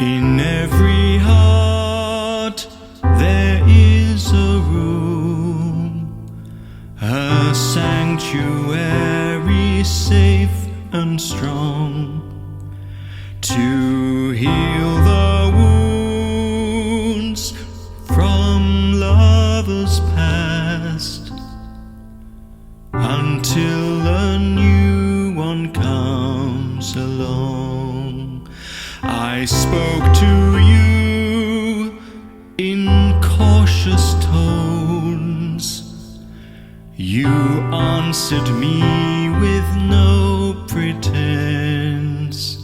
In every heart there is a room, a sanctuary safe and strong, to heal the wounds from lovers past, until a new one comes along. I spoke to you in cautious tones. You answered me with no pretense,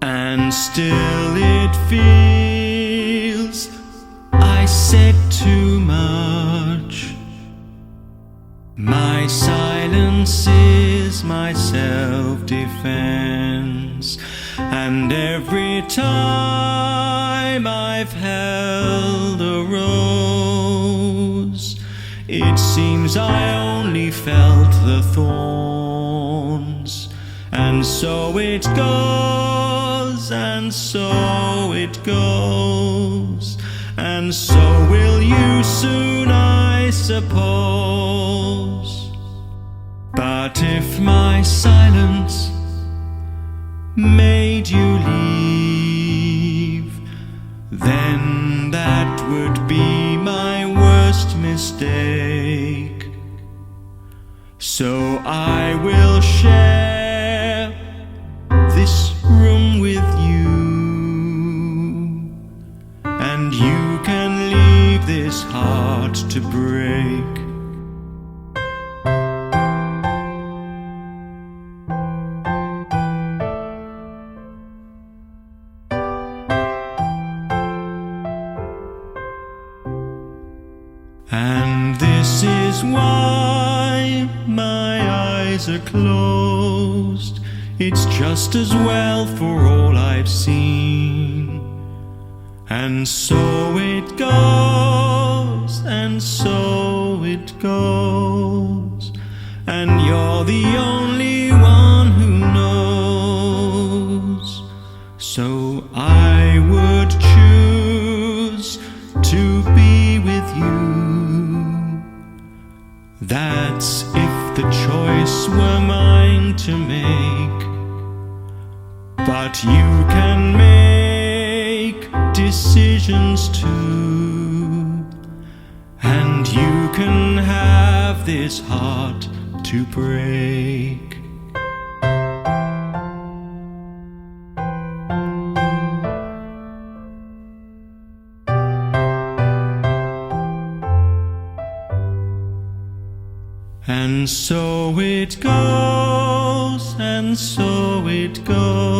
and still it feels I said too much. My silence is my self-defense, and every time I've held a rose, it seems I only felt the thorns. And so it goes, and so it goes, and so will you soon, I suppose. But if my silence made you leave, then that would be my worst mistake. So I will share this room with you, and you can leave this heart to break. And this is why my eyes are closed. It's just as well for all I've seen. And so it goes, and so it goes, and you're the only one who knows. So I would choose to be with you. That's if the choice were mine to make. But you can make decisions too, and you can have this heart to break. And so it goes, and so it goes,